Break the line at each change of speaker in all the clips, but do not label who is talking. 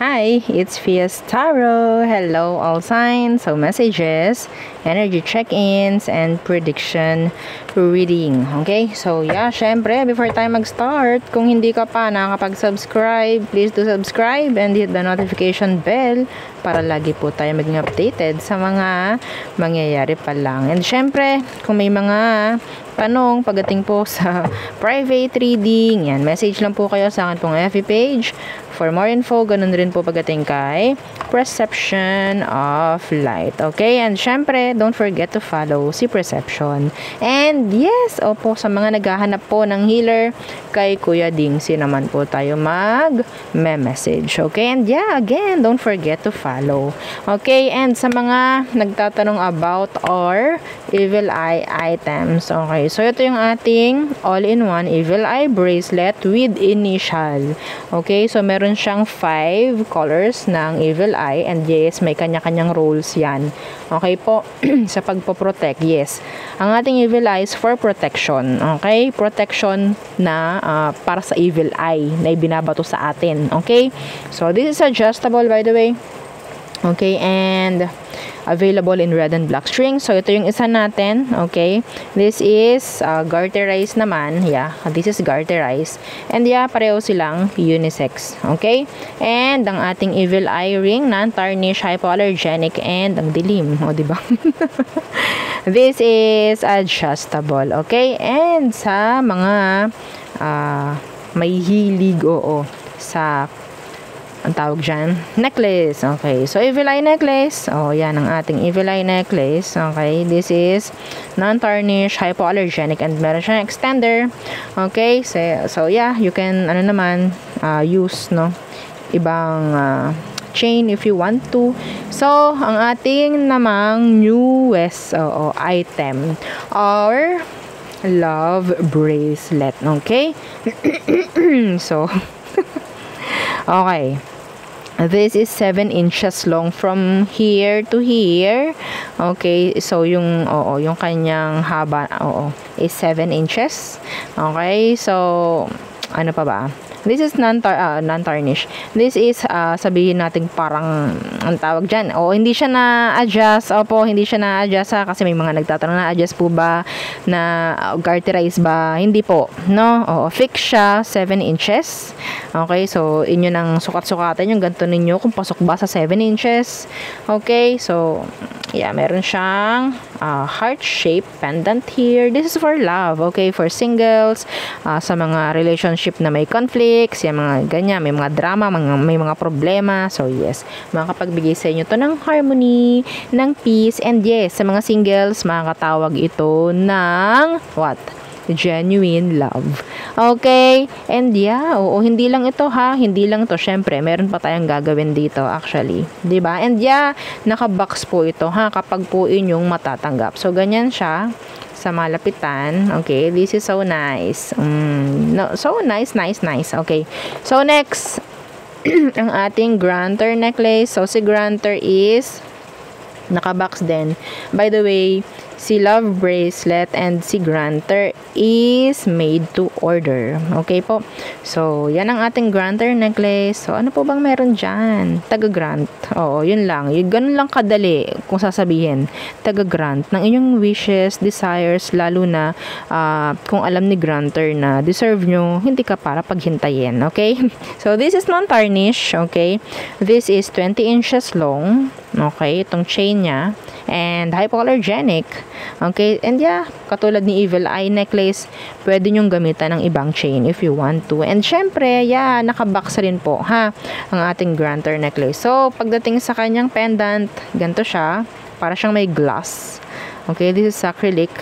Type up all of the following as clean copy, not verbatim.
Hi, it's Fias Tarot. Hello, all signs, so messages, energy check-ins, and prediction reading. Okay, so yeah, syempre, before tayo mag-start, kung hindi ka pa nakakapag-subscribe, please do subscribe and hit the notification bell para lagi po tayo maging updated sa mga mangyayari pa lang. And syempre, kung may mga tanong pagdating po sa private reading, yan, message lang po kayo sa akin pong FB page. For more info, ganun rin po pagdating kay Perception of Light. Okay? And syempre, don't forget to follow si Perception. And yes, opo, sa mga naghahanap po ng healer, kay Kuya Dingsi naman po tayo mag-message. Okay? And yeah, again, don't forget to follow. Okay? And sa mga nagtatanong about our Evil Eye items. Okay? So, ito yung ating all-in-one Evil Eye bracelet with initial. Okay? So, meron siyang 5 colors ng Evil Eye, and yes, may kanya-kanyang roles yan. Okay po, sa pagpoprotect, yes. Ang ating Evil Eye is for protection. Okay? Protection na para sa Evil Eye na ibinabato sa atin. Okay? So, this is adjustable, by the way. Okay, and available in red and black string. So, ito yung isa natin. Okay, this is garterized naman. Yeah, this is garterized. And yeah, pareho silang unisex. Okay, and ang ating Evil Eye ring, non-tarnish, hypoallergenic, and ang dilim. O, diba? This is adjustable. Okay, and sa mga may hilig, sa ang tawag dyan, necklace. Okay, so Evil Eye necklace. Oh, yan ang ating Evil Eye necklace. Okay, this is non-tarnish, hypoallergenic, and meron siyang extender. Okay, so yeah, you can, use, ibang chain if you want to. So, ang ating namang newest item, our love bracelet. Okay? So, okay. This is 7 inches long from here to here. Okay, so yung kanyang haba is 7 inches. Okay, so ano pa ba? This is non-tarnish. This is sabihin natin parang ang tawag diyan. Hindi siya na-adjust. Opo, hindi siya na-adjust kasi may mga nagtatanong na-adjust po ba, na garterize ba? Hindi po, no? Fix siya 7 inches. Okay, so inyo nang sukat-sukatan yung ganito ninyo kung pasok ba sa 7 inches. Okay, so yeah, meron siyang heart-shaped pendant here. This is for love. Okay, for singles, sa mga relationship na may conflict, yung mga ganyan, may mga drama, may mga problema. So yes, makakapagbigay sa inyo to ng harmony, ng peace, and yes, sa mga singles, makakatawag ito ng what? Genuine love. Okay, and yeah, hindi lang ito hindi lang to, syempre meron pa tayong gagawin dito actually, 'di ba? And yeah, naka-box po ito kapag po inyong matatanggap. So ganyan siya sa malapitan. Okay, this is so nice. So nice. Okay, so next, ang ating Grantor necklace. So si Grantor is naka-box din. By the way, si Love Bracelet and si Grantor is made to order. Okay po. So, yan ang ating Grantor necklace. So, ano po bang meron dyan? Taga-grant. Oo, yun lang. Ganun lang kadali kung sasabihin. Taga-grant ng inyong wishes, desires, lalo na kung alam ni Grantor na deserve nyo, hindi ka para paghintayin. Okay? So, this is non-tarnish. Okay? This is 20 inches long. Okay? Itong chain niya. And hypoallergenic. Okay, and yeah, katulad ni Evil Eye necklace, pwede nyong gamitan ng ibang chain if you want to. And syempre, yeah, nakabox rin po, ang ating Grantor necklace. So, pagdating sa kanyang pendant, ganito siya, para siyang may glass. Okay, this is acrylic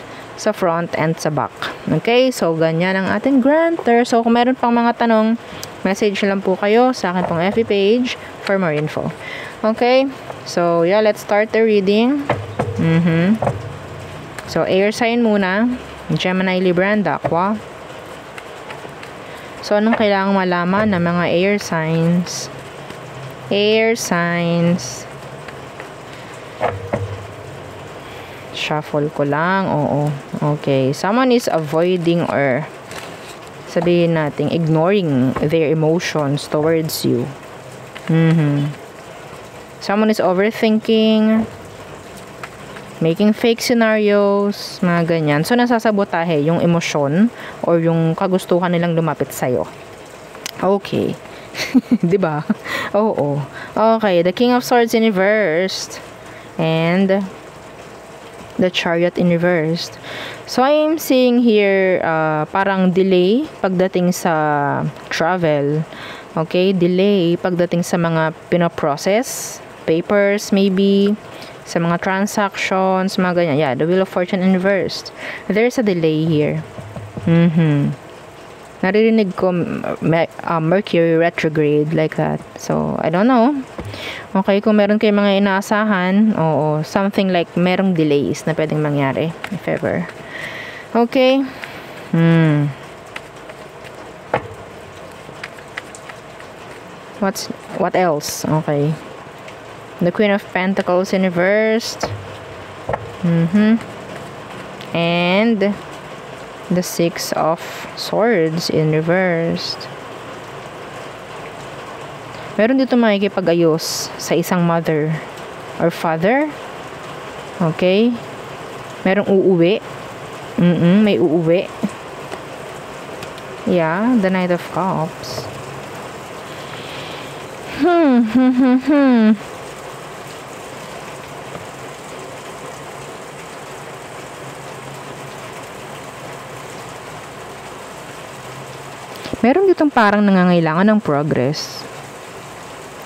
sa front and sa back. Okay, so ganyan ang ating Grantor. So, kung meron pang mga tanong, message lang po kayo sa akin pong FB page for more info. Okay, so yeah, let's start the reading. So, air sign muna. Gemini, Libra, and Aqua. So, anong kailangang malaman ng mga air signs? Air signs. Shuffle ko lang. Oo. Okay. Someone is avoiding or sabihin natin ignoring their emotions towards you. Someone is overthinking, making fake scenarios, mga ganyan. So, nasasabotahe yung emosyon or yung kagustuhan nilang lumapit sa'yo. Okay. Diba? Oo. Okay, the King of Swords in reversed. And the Chariot in reversed. So, I'm seeing here parang delay pagdating sa travel. Okay, delay pagdating sa mga pinoprocess, papers maybe, sa mga transactions, mga ganyan. Yeah, the Wheel of Fortune in reversed. There's a delay here. Naririnig ko Mercury retrograde like that. So, I don't know. Okay, kung meron kayong mga inaasahan, oo, something like merong delays na pwedeng mangyari, if ever. Okay. What else? Okay. The Queen of Pentacles in reversed. And the Six of Swords in reversed. Meron dito makikipag-ayos sa isang mother or father. Okay. Merong uuwi. May uuwi. Yeah, the Knight of Cups. Meron ditong parang nangangailangan ng progress.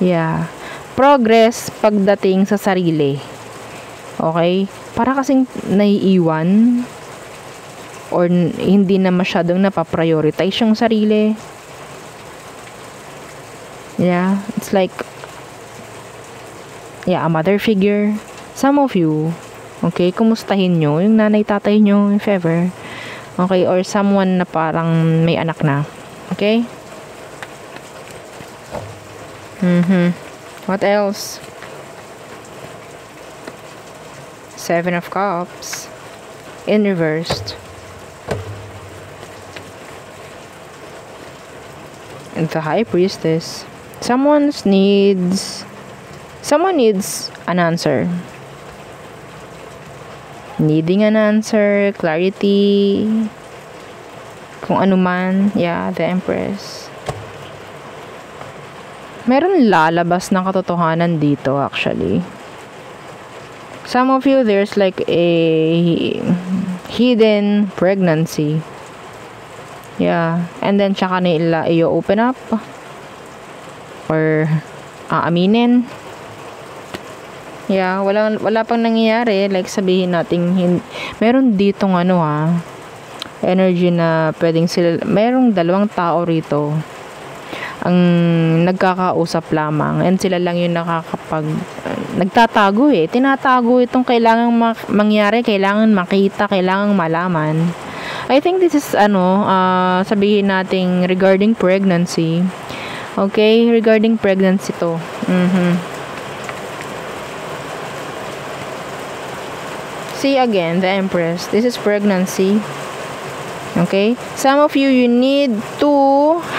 Yeah. Progress pagdating sa sarili. Okay? Para kasing naiiwan or hindi na masyadong napaprioritize yung sarili. Yeah. It's like a mother figure. Some of you, okay, kumustahin nyo yung nanay tatay nyo, if ever. Okay? Or someone na parang may anak na. Okay? What else? Seven of Cups in reversed. And the High Priestess. Someone needs an answer. Needing an answer, clarity, kung ano man. Yeah, the Empress. Meron lalabas na katotohanan dito actually. Some of you, there's like a hidden pregnancy. Yeah. And then tsaka nila i-open up or aaminin. Yeah, wala pang nangyayari. Like sabihin natin meron ditong energy na pwedeng sila, merong dalawang tao rito ang nagkakausap lamang and sila lang yung nagtatago tinatago itong kailangang mangyari, kailangan makita, kailangang malaman. I think this is sabihin natin regarding pregnancy. Okay, regarding pregnancy to. See again, the Empress. This is pregnancy. Okay? Some of you need to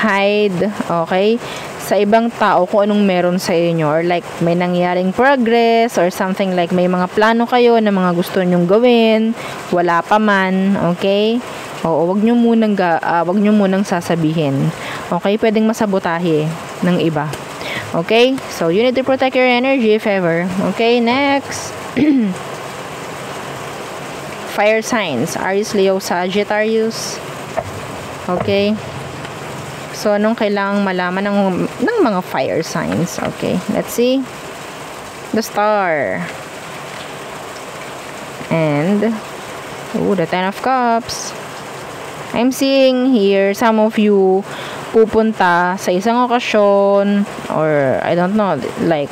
hide, okay, sa ibang tao kung anong meron sa inyo, or like may nangyaring progress or something, like may mga plano kayo na mga gusto nyong gawin, wala pa man, okay? Oo, wag nyo munang sasabihin. Okay? Pwedeng masabotahe ng iba. Okay? So, you need to protect your energy if ever. Okay? Next. Fire signs, Aries, Leo, Sagittarius. Okay. So, anong kailangang malaman ng mga fire signs? Okay. Let's see. The Star. And, the Ten of Cups. I'm seeing here, some of you pupunta sa isang okasyon or, I don't know, like,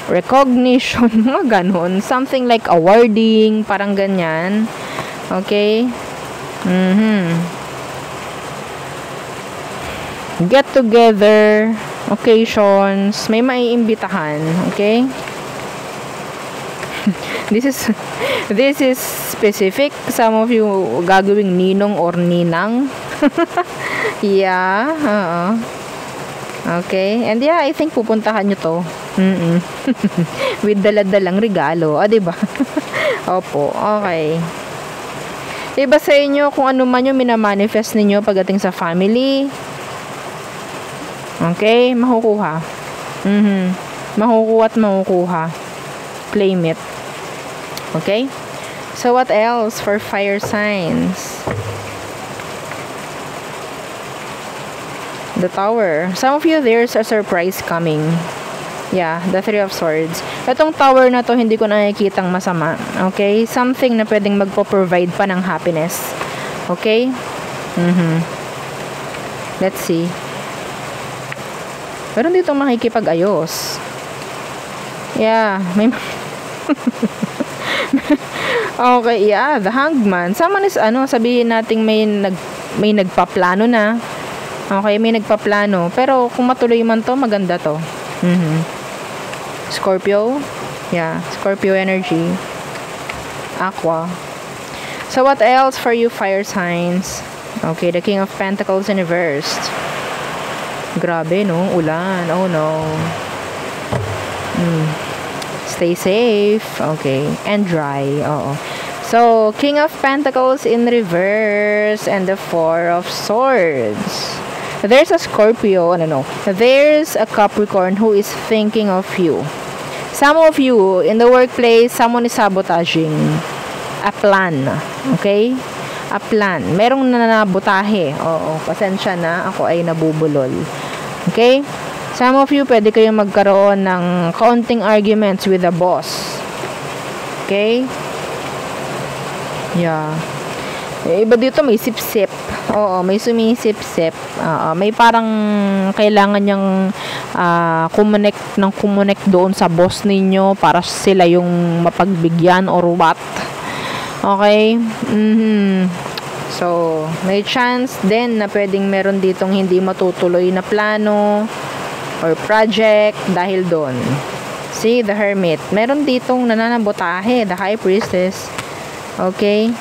recognition, mga ganun. Something like awarding, parang ganyan. Okay? Get together, occasions, may maiimbitahan. Okay? This is specific. Some of you gagawing ninong or ninang. Yeah. Okay? And yeah, I think pupuntahan nyo to. With daladalang regalo. O, diba? Opo. Okay. Iba sa inyo kung ano man yung minamanifest ninyo pagdating sa family. Okay? Makukuha. Makukuha at makukuha. Claim it. Okay? So, what else for fire signs? The Tower. Some of you, there's a surprise coming. Yeah, the Three of Swords. Itong Tower na to, hindi ko nakikitang masama. Okay? Something na pwedeng magpo-provide pa ng happiness. Okay? Let's see. Meron dito makikipag-ayos. Yeah, may... Okay, yeah, the Hangman. Someone is, sabihin nating may nagpaplano na. Okay, may nagpaplano. Pero kung matuloy man to, maganda to. Scorpio. Yeah, Scorpio energy. Aqua. So, what else for you fire signs? Okay, the King of Pentacles in reversed. Grabe, no? Ulan. Oh, no. Stay safe. Okay. And dry. Oo. So, King of Pentacles in reverse and the Four of Swords. There's a Scorpio, there's a Capricorn who is thinking of you. Some of you, in the workplace, someone is sabotaging a plan. Okay? A plan. Merong nanabotahe. Oo, pasensya na. Ako ay nabubulol. Okay? Some of you, pwede kayong magkaroon ng kaunting arguments with the boss. Okay? Yeah. Iba dito may sip-sip. Oo, may sumisip-sip. May parang kailangan niyang kumonek doon sa boss ninyo para sila yung mapagbigyan or what. Okay? So, may chance din na pwedeng meron ditong hindi matutuloy na plano or project dahil doon. See, the Hermit. Meron ditong nananabotahe, the High Priestess. Okay?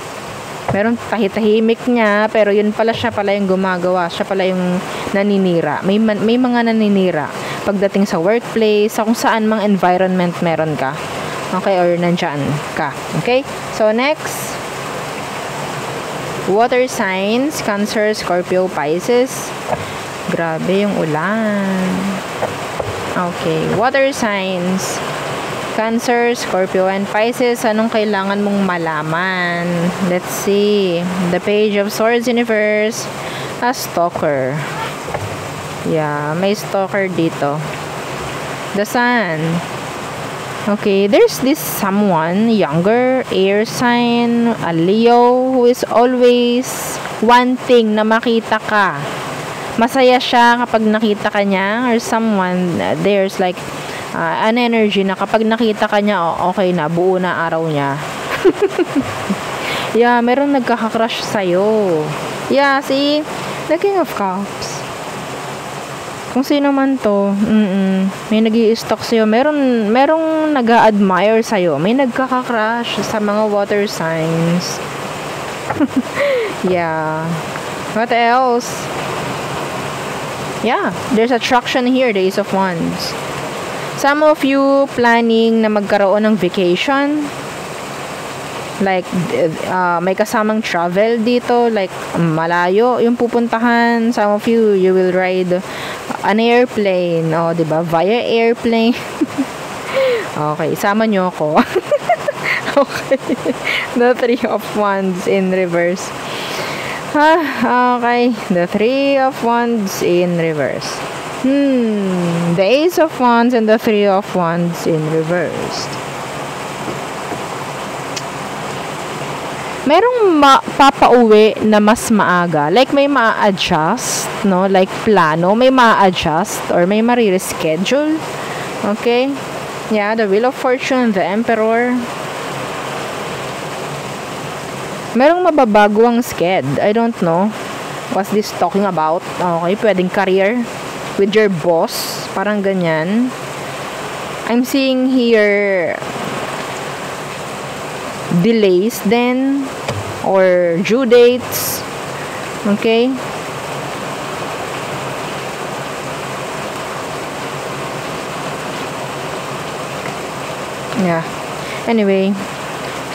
Meron tahimik niya, pero yun pala, siya pala yung gumagawa. Siya pala yung naninira. May mga naninira. Pagdating sa workplace, sa kung saan mang environment meron ka. Okay? Or nandyan ka. Okay? So, next. Water signs. Cancer, Scorpio, Pisces. Grabe yung ulan. Okay. Water signs. Cancer, Scorpio, and Pisces, anong kailangan mong malaman? Let's see. The Page of Swords in reverse. A stalker. Yeah, may stalker dito. The Sun. Okay, there's this someone, younger, air sign, a Leo, who is always wanting na makita ka. Masaya siya kapag nakita ka niya, or someone, there's like, an energy na kapag nakita ka niya, okay na, buo na araw niya. Yeah, meron nagkaka-crush sa'yo. Yeah, see? The King of Cups. Kung sino man to, may nag-i-stalk sa'yo. Merong nag-a-admire sa'yo. May nagkaka-crush sa mga water signs. Yeah. What else? Yeah, there's attraction here, the Ace of Wands. Some of you planning na magkaroon ng vacation. Like, may kasamang travel dito. Like, malayo yung pupuntahan. Some of you, you will ride an airplane. O, diba? Via airplane. Okay, sama nyo ako. Okay. The Three of Wands in reverse. Okay. The Three of Wands in reverse. The Ace of Wands and the Three of Wands in reversed. Merong papauwi na mas maaga. Like may ma-adjust, no? Like plano, may ma-adjust or may ma-reschedule. Okay? Yeah, the Wheel of Fortune, the Emperor. Merong mababago ang sked. I don't know. What's this talking about? Okay, pwedeng career with your boss, parang ganyan. I'm seeing here delays then or due dates. Okay? Yeah. Anyway,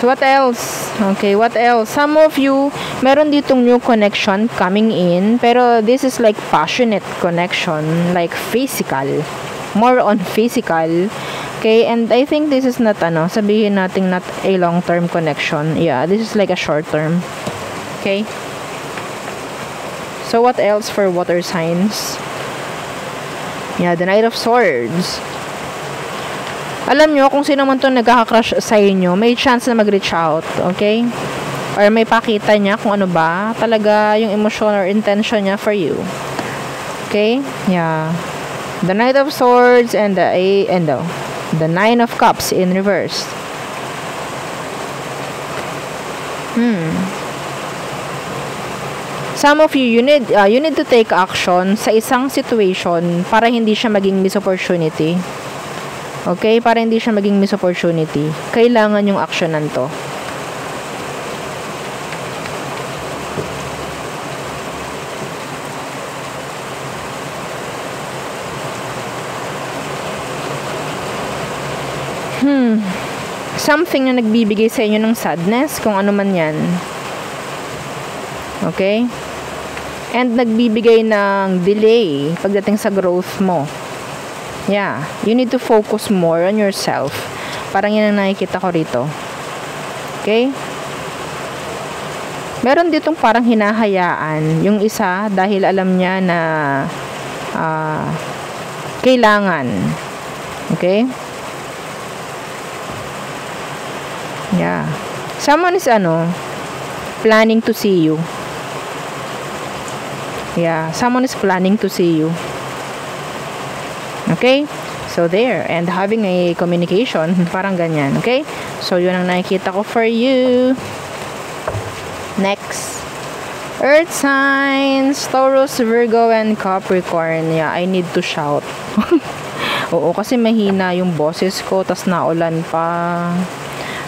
so what else? Okay, what else? Some of you, meron ditong new connection coming in, pero this is like passionate connection, like physical. More on physical. Okay, and I think this is not, sabihin natin not a long-term connection. Yeah, this is like a short-term. Okay? So, what else for water signs? Yeah, the Knight of Swords. Alam nyo, kung sino man to nagkaka-crush sa inyo, may chance na mag-reach out, okay? Or may pakita niya kung ano ba talaga yung emotion or intention niya for you. Okay? Yeah. The Knight of Swords and the Nine of Cups in reverse. Some of you need to take action sa isang situation para hindi siya maging miss opportunity. Okay? Para hindi siya maging miss opportunity. Kailangan yung actionan to. Something na nagbibigay sa inyo ng sadness, kung ano man yan. Okay? And nagbibigay ng delay pagdating sa growth mo. Yeah. You need to focus more on yourself. Parang yan ang nakikita ko rito. Okay? Meron ditong parang hinahayaan yung isa dahil alam niya na kailangan. Okay? Yeah. Someone is planning to see you. Yeah, someone is planning to see you. Okay? So there, and having a communication, parang ganyan, okay? So yun ang nakikita ko for you. Next. Earth signs, Taurus, Virgo, and Capricorn. Yeah, I need to shout. Oo, kasi mahina yung boses ko, tas naulan pa.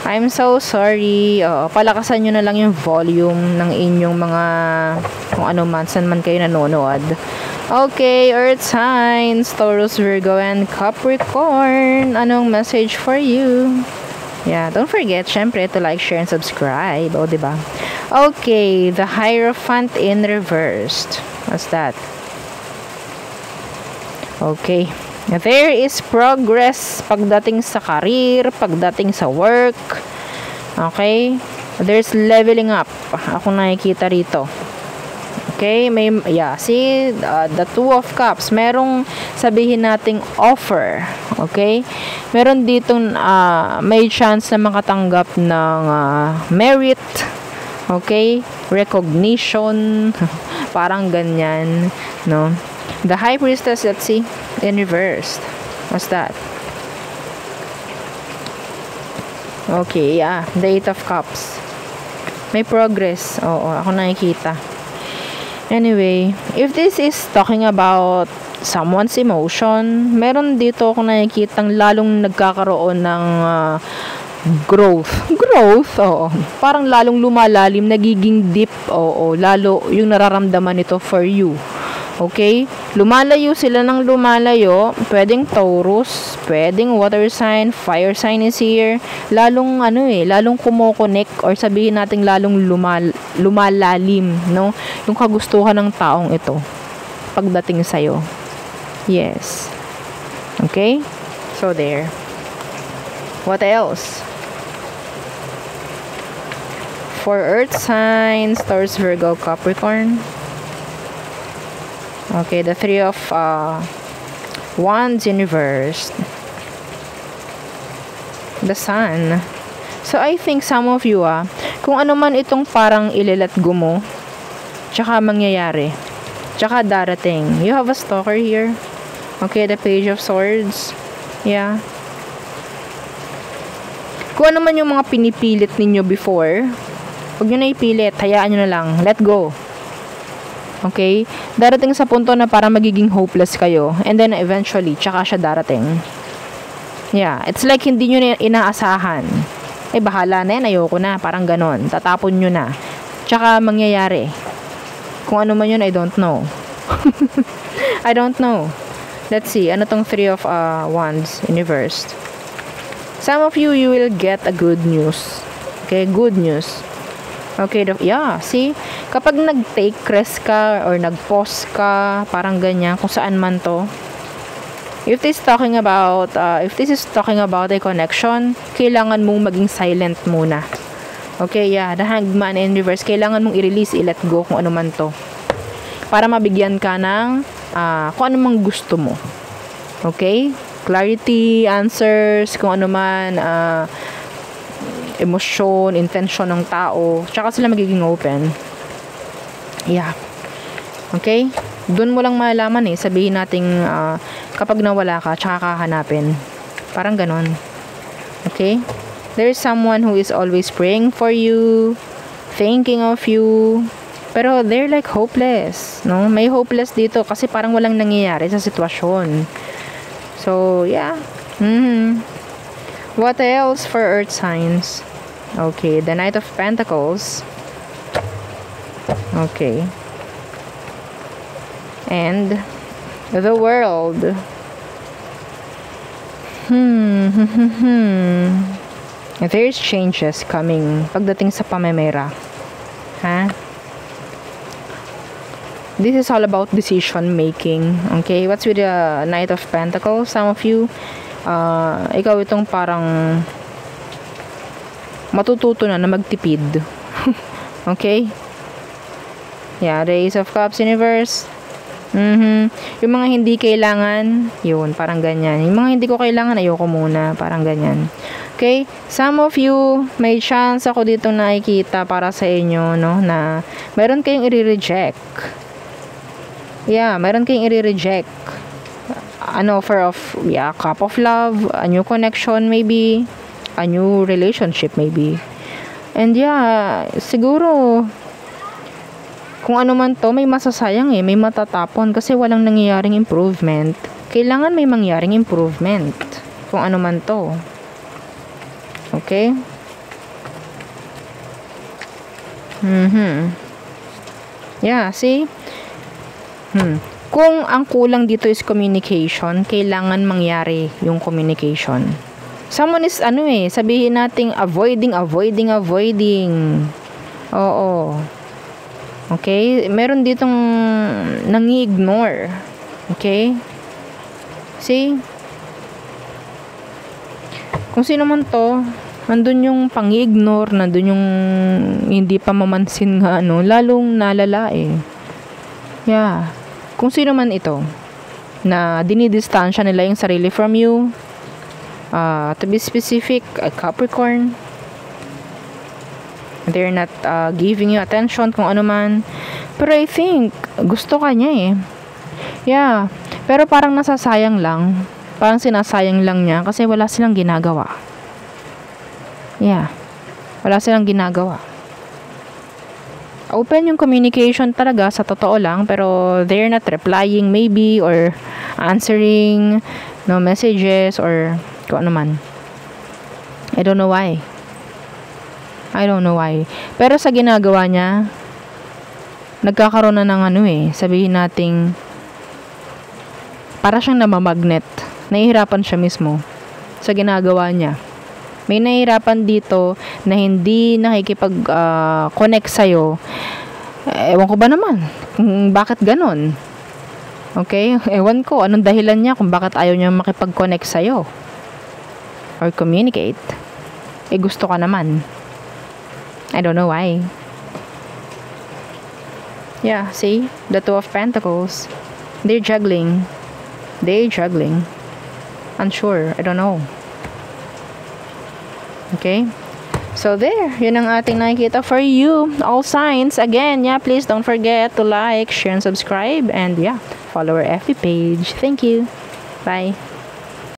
I'm so sorry. Palakasan nyo na lang yung volume ng inyong mga kung ano man, saan man kayo nanonood. Okay, Earth signs, Taurus, Virgo, and Capricorn. Anong message for you? Yeah, don't forget, syempre, to like, share, and subscribe. O, diba? Okay, the Hierophant in reversed. What's that? Okay. There is progress pagdating sa career, pagdating sa work. Okay? There's leveling up. Ako nakikita rito. Okay? See, the Two of Cups. Merong sabihin nating offer. Okay? Meron ditong may chance na makatanggap ng merit. Okay? Recognition. Parang ganyan. No? The High Priestess, let's see. In reversed. What's that? Okay, yeah. The Eight of Cups. May progress. Oo, ako nakikita. Anyway, if this is talking about someone's emotion, meron dito ako nakikitang lalong nagkakaroon ng growth. Growth, oo. Parang lalong lumalalim, nagiging deep, oo. Lalo yung nararamdaman nito for you. Okay? Lumalayo sila ng lumalayo. Pwedeng Taurus, pwedeng water sign, fire sign is here. Lalong lalong kumokonek or sabihin natin lalong lumalalim, no? Yung kagustuhan ng taong ito pagdating sa'yo. Yes. Okay? So there. What else? For earth signs, Taurus, Virgo, Capricorn. Okay, the Three of Wands in reverse. The Sun. So, I think some of you, kung ano man itong parang ililet go mo, tsaka mangyayari, tsaka darating. You have a stalker here. Okay, the Page of Swords. Yeah. Kung ano man yung mga pinipilit ninyo before, huwag nyo na ipilit. Hayaan nyo na lang. Let go. Okay? Darating sa punto na para magiging hopeless kayo. And then eventually, tsaka siya darating. Yeah. It's like hindi nyo na inaasahan. Eh, bahala na yan. Ayoko na. Parang ganon. Tatapon nyo na. Tsaka mangyayari. Kung ano man yun, I don't know. I don't know. Let's see. Ano tong Three of Wands in reversed? Some of you, you will get a good news. Okay, good news. Okay, yeah, see? Kapag nag-take risk ka or nag-pause ka, parang ganyan, kung saan man to. If this is talking about a connection, kailangan mong maging silent muna. Okay, yeah, the Hangman in reverse, kailangan mong i-release, i-let go kung ano man to. Para mabigyan ka ng kung ano mang gusto mo. Okay? Clarity, answers, kung ano man, emosyon, intention ng tao, tsaka sila magiging open. Yeah. Okay? Doon mo lang malalaman sabihin nating kapag nawala ka, tsaka kahanapin. Parang ganon. Okay? There is someone who is always praying for you, thinking of you, pero they're like hopeless. No? May hopeless dito kasi parang walang nangyayari sa sitwasyon. So, yeah. What else for earth signs? Okay, the Knight of Pentacles. Okay. And the World. There's changes coming pagdating sa pamemera. This is all about decision making. Okay, what's with the Knight of Pentacles? Some of you, ikaw itong parang matututo na magtipid. Okay? Yeah, the Ace of Cups Universe. Yung mga hindi kailangan, yun, parang ganyan. Yung mga hindi ko kailangan, ayoko muna, parang ganyan. Okay? Some of you, may chance ako dito nakikita para sa inyo, no, na meron kayong i-reject. Yeah, meron kayong i-reject. An offer of, yeah, cup of love, a new connection maybe, a new relationship maybe. And yeah, siguro, kung ano man to, may masasayang may matatapon kasi walang nangyayaring improvement. Kailangan may mangyaring improvement. Kung ano man to. Okay? Yeah, see? Kung ang kulang dito is communication, kailangan mangyari yung communication. Someone is, sabihin nating avoiding. Oo. Okay? Meron ditong nangi-ignore. Okay? See? Kung sino man to, nandun yung pang-ignore, nandun yung hindi pa mamansin nga, lalong nalala Yeah. Kung sino man ito, na dinidistansya nila yung sarili from you, to be specific, a Capricorn, they're not giving you attention kung ano man, pero I think gusto ka niya yeah, pero parang nasasayang lang, parang sinasayang lang niya kasi wala silang ginagawa. Yeah, wala silang ginagawa. Open yung communication talaga, sa totoo lang, pero they're not replying maybe or answering no messages or kung ano man. I don't know why. Pero sa ginagawa niya, nagkakaroon na ng sabihin nating para siyang namamagnet. Nahihirapan siya mismo sa ginagawa niya. May nahihirapan dito na hindi nakikipag-connect sa'yo. Ewan ko ba naman kung bakit ganon. Okay? Ewan ko anong dahilan niya kung bakit ayaw niya makipag-connect sa'yo or communicate. Gusto ka naman. I don't know why. Yeah, see? The Two of Pentacles. They're juggling. Unsure. I don't know. Okay? So there, yun ang ating nakikita for you. All signs. Again, yeah, please don't forget to like, share, and subscribe. And yeah, follow our FB page. Thank you. Bye.